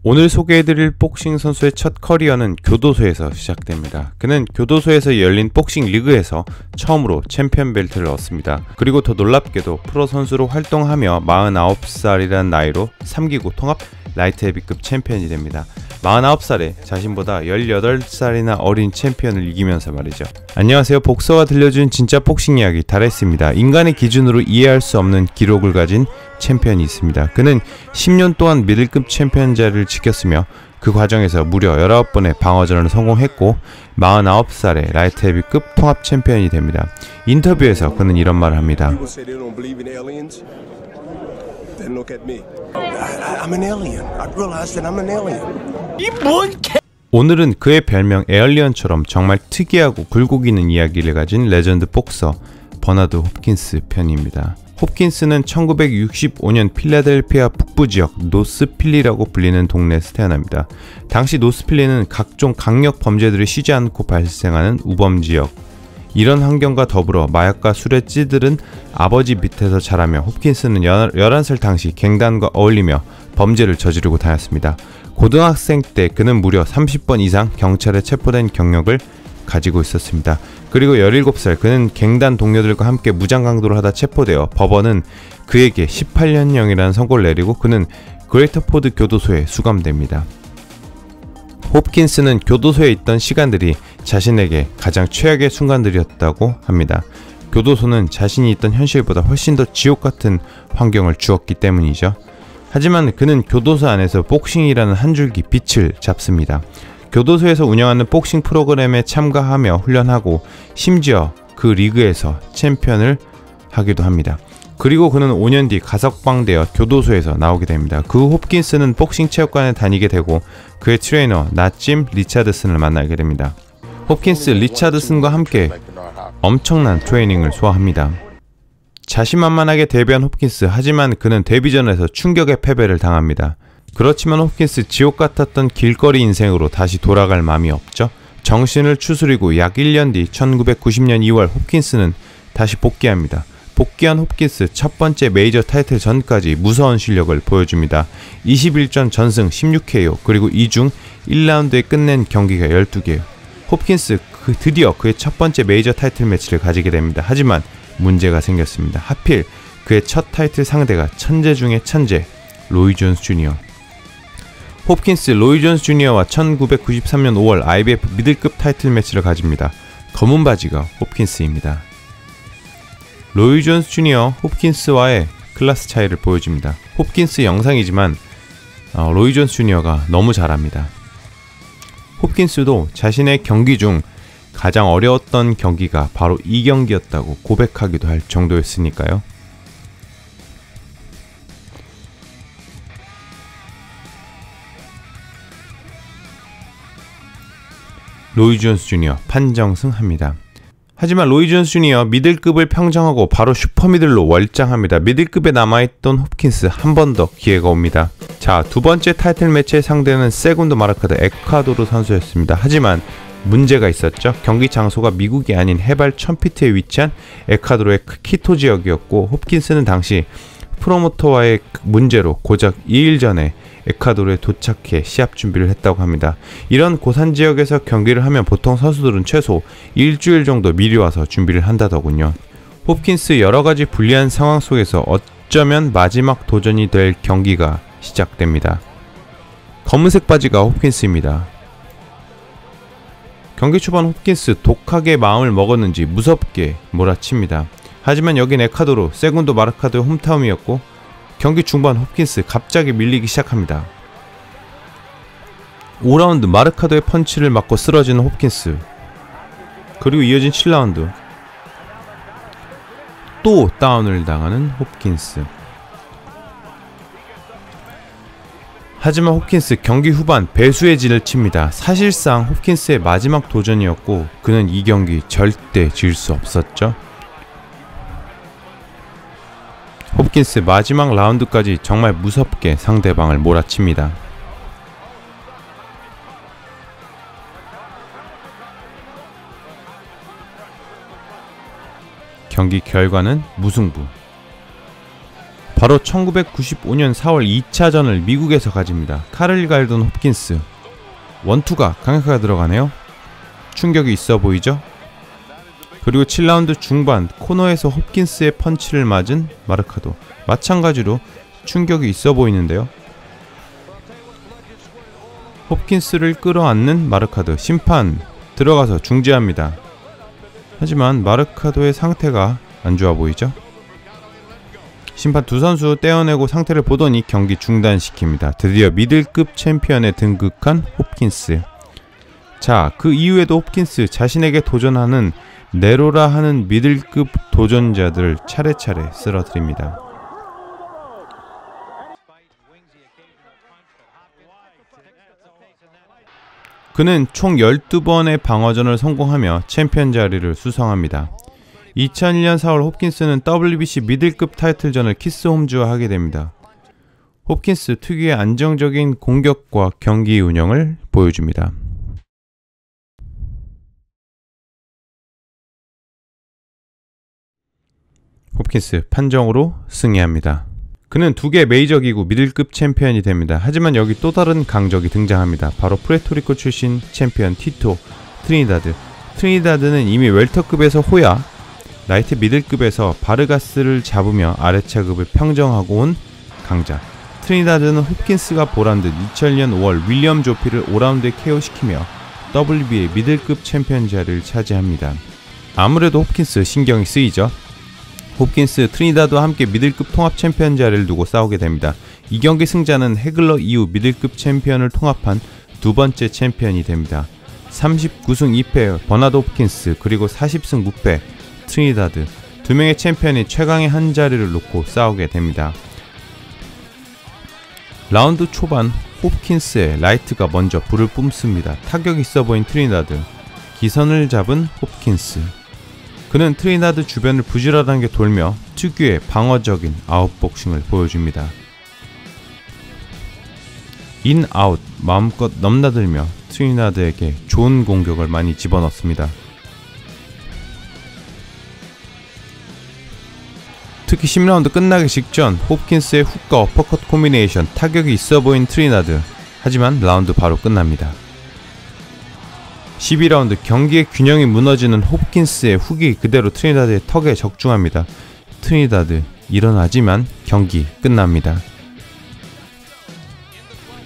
오늘 소개해드릴 복싱 선수의 첫 커리어는 교도소에서 시작됩니다. 그는 교도소에서 열린 복싱 리그에서 처음으로 챔피언 벨트를 얻습니다. 그리고 더 놀랍게도 프로 선수로 활동하며 49살이라는 나이로 3기구 통합 라이트 헤비급 챔피언이 됩니다. 49살에 자신보다 18살이나 어린 챔피언을 이기면서 말이죠. 안녕하세요. 복서가 들려준 진짜 복싱 이야기 다레스입니다. 인간의 기준으로 이해할 수 없는 기록을 가진 챔피언이 있습니다. 그는 10년 동안 미들급 챔피언 자리를 지켰으며 그 과정에서 무려 19번의 방어전을 성공했고 49살에 라이트 헤비급 통합 챔피언이 됩니다. 인터뷰에서 그는 이런 말을 합니다. 오늘은 그의 별명 에얼리언처럼 정말 특이하고 굴곡있는 이야기를 가진 레전드 복서 버나드 홉킨스 편입니다. 홉킨스는 1965년 필라델피아 북부 지역 노스필리라고 불리는 동네에서 태어납니다. 당시 노스필리는 각종 강력 범죄들이 쉬지 않고 발생하는 우범 지역. 이런 환경과 더불어 마약과 술에 찌들은 아버지 밑에서 자라며 홉킨스는 11살 당시 갱단과 어울리며 범죄를 저지르고 다녔습니다. 고등학생 때 그는 무려 30번 이상 경찰에 체포된 경력을 가지고 있었습니다. 그리고 17살 그는 갱단 동료들과 함께 무장강도를 하다 체포되어 법원은 그에게 18년형이라는 선고를 내리고 그는 그레이터포드 교도소에 수감됩니다. 홉킨스는 교도소에 있던 시간들이 자신에게 가장 최악의 순간들이었다고 합니다. 교도소는 자신이 있던 현실보다 훨씬 더 지옥같은 환경을 주었기 때문이죠. 하지만 그는 교도소 안에서 복싱이라는 한 줄기 빛을 잡습니다. 교도소에서 운영하는 복싱 프로그램에 참가하며 훈련하고 심지어 그 리그에서 챔피언을 하기도 합니다. 그리고 그는 5년 뒤 가석방되어 교도소에서 나오게 됩니다. 그 홉킨스는 복싱 체육관에 다니게 되고 그의 트레이너 나짐 리차드슨을 만나게 됩니다. 홉킨스 리차드슨과 함께 엄청난 트레이닝을 소화합니다. 자신만만하게 데뷔한 홉킨스, 하지만 그는 데뷔전에서 충격의 패배를 당합니다. 그렇지만 홉킨스 지옥 같았던 길거리 인생으로 다시 돌아갈 마음이 없죠. 정신을 추스리고 약 1년 뒤 1990년 2월 홉킨스는 다시 복귀합니다. 복귀한 홉킨스 첫 번째 메이저 타이틀 전까지 무서운 실력을 보여줍니다. 21전 전승 16KO 그리고 이 중 1라운드에 끝낸 경기가 12개. 홉킨스 드디어 그의 첫 번째 메이저 타이틀 매치를 가지게 됩니다. 하지만 문제가 생겼습니다. 하필 그의 첫 타이틀 상대가 천재 중의 천재 로이 존스 주니어. 홉킨스 로이 존스 주니어와 1993년 5월 IBF 미들급 타이틀 매치를 가집니다. 검은 바지가 홉킨스입니다. 로이 존스 주니어 홉킨스와의 클래스 차이를 보여줍니다. 홉킨스 영상이지만 로이 존스 주니어가 너무 잘합니다. 홉킨스도 자신의 경기 중 가장 어려웠던 경기가 바로 이 경기였다고 고백하기도 할 정도였으니까요. 로이 존스 주니어 판정승합니다. 하지만 로이 존스 주니어 미들급을 평정하고 바로 슈퍼미들로 월장합니다. 미들급에 남아있던 홉킨스 한 번 더 기회가 옵니다. 자, 두 번째 타이틀 매치의 상대는 세군도 마르카드 에콰도르 선수였습니다. 하지만 문제가 있었죠. 경기 장소가 미국이 아닌 해발 1000피트에 위치한 에콰도르의 키토 지역이었고 홉킨스는 당시 프로모터와의 문제로 고작 2일 전에 에콰도르에 도착해 시합 준비를 했다고 합니다. 이런 고산 지역에서 경기를 하면 보통 선수들은 최소 일주일 정도 미리 와서 준비를 한다더군요. 홉킨스 여러가지 불리한 상황 속에서 어쩌면 마지막 도전이 될 경기가 시작됩니다. 검은색 바지가 홉킨스입니다. 경기 초반 홉킨스 독하게 마음을 먹었는지 무섭게 몰아칩니다. 하지만 여긴 에콰도르 세군도 마르카도의 홈타운이었고 경기 중반 홉킨스 갑자기 밀리기 시작합니다. 5라운드 마르카도의 펀치를 맞고 쓰러지는 홉킨스, 그리고 이어진 7라운드 또 다운을 당하는 홉킨스. 하지만 홉킨스 경기 후반 배수의 진을 칩니다. 사실상 홉킨스의 마지막 도전이었고 그는 이 경기 절대 질 수 없었죠. 홉킨스 마지막 라운드까지 정말 무섭게 상대방을 몰아칩니다. 경기 결과는 무승부. 바로 1995년 4월 2차전을 미국에서 가집니다. 카를 갈던 홉킨스. 원투가 강력하게 들어가네요. 충격이 있어 보이죠? 그리고 7라운드 중반 코너에서 홉킨스의 펀치를 맞은 마르카도. 마찬가지로 충격이 있어 보이는데요. 홉킨스를 끌어안는 마르카도. 심판 들어가서 중지합니다. 하지만 마르카도의 상태가 안 좋아 보이죠? 심판 두 선수 떼어내고 상태를 보더니 경기 중단시킵니다. 드디어 미들급 챔피언에 등극한 홉킨스. 자, 그 이후에도 홉킨스 자신에게 도전하는 네로라 하는 미들급 도전자들을 차례차례 쓰러뜨립니다. 그는 총 12번의 방어전을 성공하며 챔피언 자리를 수성합니다. 2001년 4월 홉킨스는 WBC 미들급 타이틀전을 키스 홈즈와 하게 됩니다. 홉킨스 특유의 안정적인 공격과 경기 운영을 보여줍니다. 홉킨스 판정으로 승리합니다. 그는 2개 메이저 기구 미들급 챔피언이 됩니다. 하지만 여기 또 다른 강적이 등장합니다. 바로 프레토리코 출신 챔피언 티토 트리니다드. 트리니다드는 이미 웰터급에서 호야, 라이트 미들급에서 바르가스를 잡으며 아래 차급을 평정하고 온 강자. 트리니다드는 홉킨스가 보란 듯 2000년 5월 윌리엄 조피를 5라운드에 KO시키며 WBA 미들급 챔피언 자리를 차지합니다. 아무래도 홉킨스 신경이 쓰이죠. 홉킨스, 트리니다드와 함께 미들급 통합 챔피언 자리를 두고 싸우게 됩니다. 이 경기 승자는 해글러 이후 미들급 챔피언을 통합한 두 번째 챔피언이 됩니다. 39승 2패 버나드 홉킨스, 그리고 40승 무패 트리니다드. 두 명의 챔피언이 최강의 한 자리를 놓고 싸우게 됩니다. 라운드 초반 홉킨스의 라이트가 먼저 불을 뿜습니다. 타격 있어 보인 트리니다드. 기선을 잡은 홉킨스. 그는 트리니다드 주변을 부지런하게 돌며 특유의 방어적인 아웃복싱을 보여줍니다. 인, 아웃 마음껏 넘나들며 트리니다드에게 좋은 공격을 많이 집어넣습니다. 특히 10라운드 끝나기 직전 홉킨스의 훅과 어퍼컷 콤비네이션, 타격이 있어 보인 트리니다드. 하지만 라운드 바로 끝납니다. 12라운드 경기의 균형이 무너지는 홉킨스의 훅이 그대로 트리니다드의 턱에 적중합니다. 트리니다드 일어나지만 경기 끝납니다.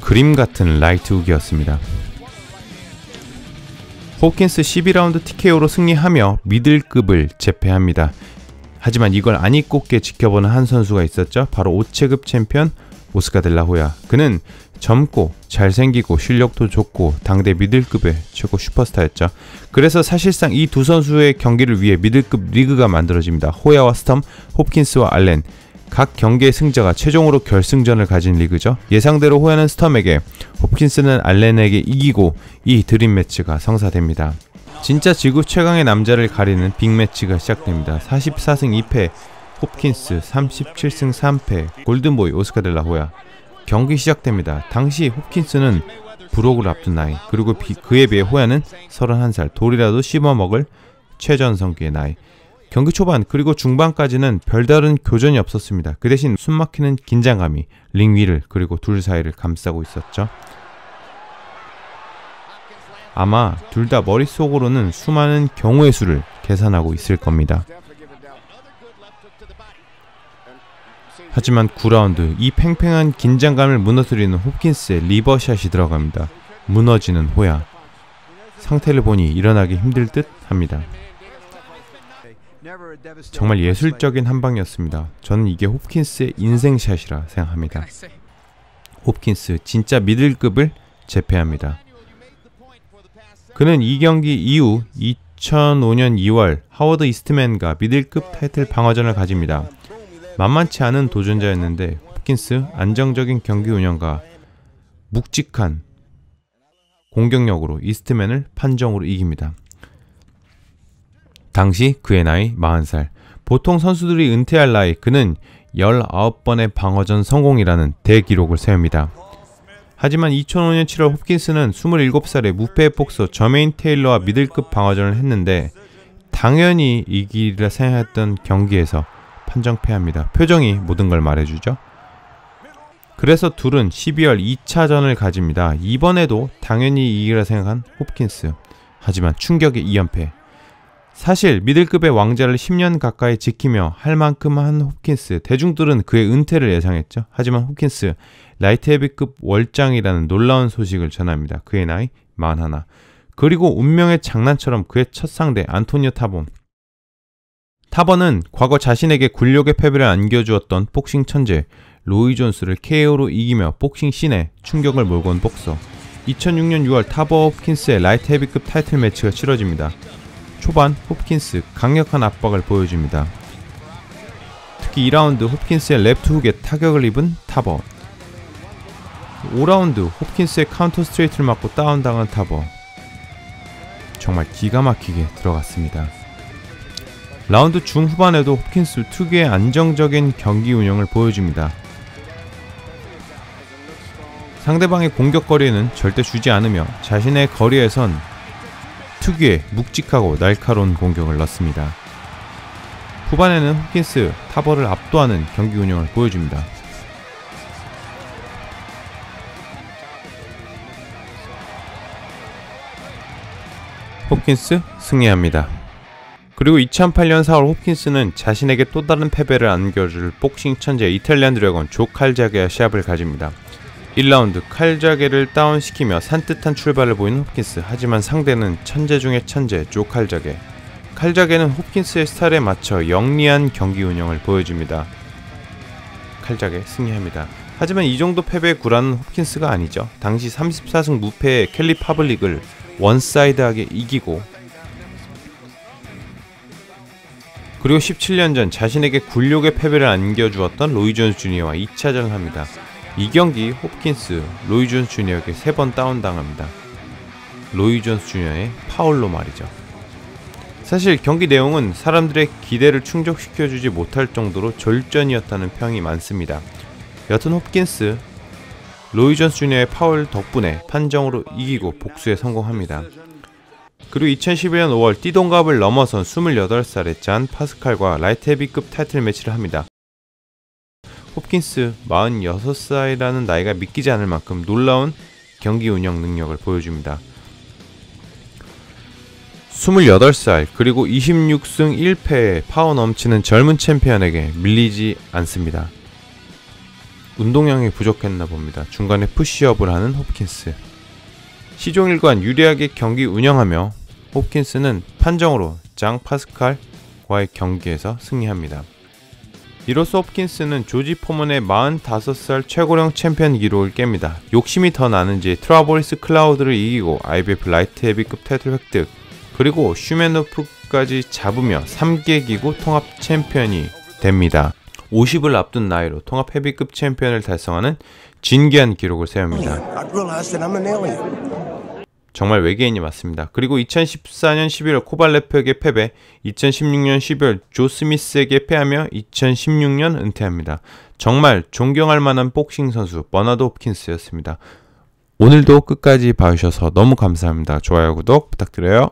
그림 같은 라이트 훅이었습니다. 홉킨스 12라운드 TKO로 승리하며 미들급을 제패합니다. 하지만 이걸 아니 꼽게 지켜보는 한 선수가 있었죠. 바로 5체급 챔피언 오스카 델라호야. 그는 젊고 잘생기고 실력도 좋고 당대 미들급의 최고 슈퍼스타였죠. 그래서 사실상 이 두 선수의 경기를 위해 미들급 리그가 만들어집니다. 호야와 스톰, 홉킨스와 알렌. 각 경기의 승자가 최종으로 결승전을 가진 리그죠. 예상대로 호야는 스톰에게, 홉킨스는 알렌에게 이기고 이 드림 매치가 성사됩니다. 진짜 지구 최강의 남자를 가리는 빅매치가 시작됩니다. 44승 2패 홉킨스, 37승 3패 골든보이 오스카 델라호야. 경기 시작됩니다. 당시 홉킨스는 브록을 앞둔 나이, 그리고 그에 비해 호야는 31살, 돌이라도 씹어먹을 최전성기의 나이. 경기 초반 그리고 중반까지는 별다른 교전이 없었습니다. 그 대신 숨막히는 긴장감이 링 위를 그리고 둘 사이를 감싸고 있었죠. 아마 둘 다 머릿속으로는 수많은 경우의 수를 계산하고 있을 겁니다. 하지만 9라운드 이 팽팽한 긴장감을 무너뜨리는 홉킨스의 리버샷이 들어갑니다. 무너지는 호야. 상태를 보니 일어나기 힘들 듯 합니다. 정말 예술적인 한방이었습니다. 저는 이게 홉킨스의 인생샷이라 생각합니다. 홉킨스 진짜 미들급을 제패합니다. 그는 이 경기 이후 2005년 2월 하워드 이스트맨과 미들급 타이틀 방어전을 가집니다. 만만치 않은 도전자였는데 홉킨스 안정적인 경기 운영과 묵직한 공격력으로 이스트맨을 판정으로 이깁니다. 당시 그의 나이 40살. 보통 선수들이 은퇴할 나이, 그는 19번의 방어전 성공이라는 대기록을 세웁니다. 하지만 2005년 7월 홉킨스는 27살의 무패 복서 저메인 테일러와 미들급 방어전을 했는데 당연히 이기리라 생각했던 경기에서 판정패합니다. 표정이 모든 걸 말해주죠. 그래서 둘은 12월 2차전을 가집니다. 이번에도 당연히 이기라 생각한 홉킨스. 하지만 충격의 2연패. 사실 미들급의 왕자를 10년 가까이 지키며 할 만큼 한 홉킨스. 대중들은 그의 은퇴를 예상했죠. 하지만 홉킨스 라이트 헤비급 월장이라는 놀라운 소식을 전합니다. 그의 나이 41. 그리고 운명의 장난처럼 그의 첫 상대 안토니오 타본. 타번은 과거 자신에게 굴욕의 패배를 안겨주었던 복싱 천재 로이 존스를 KO로 이기며 복싱 씬에 충격을 몰고 온 복서. 2006년 6월 타버 홉킨스의 라이트 헤비급 타이틀 매치가 치러집니다. 초반 홉킨스 강력한 압박을 보여줍니다. 특히 2라운드 홉킨스의 레프트 훅에 타격을 입은 타버. 5라운드 홉킨스의 카운터 스트레이트를 맞고 다운당한 타버. 정말 기가 막히게 들어갔습니다. 라운드 중후반에도 홉킨스 특유의 안정적인 경기 운영을 보여줍니다. 상대방의 공격거리는 절대 주지 않으며 자신의 거리에선 특유의 묵직하고 날카로운 공격을 넣습니다. 후반에는 홉킨스 타버를 압도하는 경기 운영을 보여줍니다. 홉킨스 승리합니다. 그리고 2008년 4월 홉킨스는 자신에게 또 다른 패배를 안겨줄 복싱 천재 이탈리안 드래곤 조 칼자게와 시합을 가집니다. 1라운드 칼자게를 다운시키며 산뜻한 출발을 보이는 홉킨스. 하지만 상대는 천재 중의 천재 조 칼자게. 칼자게는 홉킨스의 스타일에 맞춰 영리한 경기 운영을 보여줍니다. 칼자게 승리합니다. 하지만 이 정도 패배에 굴하는 홉킨스가 아니죠. 당시 34승 무패의 켈리 파블릭을 원사이드하게 이기고, 그리고 17년 전 자신에게 굴욕의 패배를 안겨주었던 로이 존스 주니어와 2차전을 합니다. 이 경기 홉킨스 로이 존스 주니어에게 3번 다운당합니다. 로이 존스 주니어의 파울로 말이죠. 사실 경기 내용은 사람들의 기대를 충족시켜주지 못할 정도로 졸전이었다는 평이 많습니다. 여튼 홉킨스 로이 존스 주니어의 파울 덕분에 판정으로 이기고 복수에 성공합니다. 그리고 2011년 5월 띠동갑을 넘어선 28살의 잔 파스칼과 라이트 헤비급 타이틀 매치를 합니다. 홉킨스 46살이라는 나이가 믿기지 않을 만큼 놀라운 경기 운영 능력을 보여줍니다. 28살 그리고 26승 1패의 파워 넘치는 젊은 챔피언에게 밀리지 않습니다. 운동량이 부족했나 봅니다. 중간에 푸시업을 하는 홉킨스. 시종일관 유리하게 경기 운영하며 홉킨스는 판정으로 장 파스칼과의 경기에서 승리합니다. 이로써 홉킨스는 조지 포먼의 45살 최고령 챔피언 기록을 깹니다. 욕심이 더 나는지 트라보리스 클라우드를 이기고 IBF 라이트 헤비급 타이틀 획득, 그리고 슈메노프까지 잡으며 3개 기구 통합 챔피언이 됩니다. 50을 앞둔 나이로 통합 헤비급 챔피언을 달성하는 진기한 기록을 세웁니다. 정말 외계인이 맞습니다. 그리고 2014년 11월 코발레프에게 패배, 2016년 12월 조 스미스에게 패하며 2016년 은퇴합니다. 정말 존경할 만한 복싱 선수 버나드 홉킨스였습니다. 오늘도 끝까지 봐주셔서 너무 감사합니다. 좋아요, 구독 부탁드려요.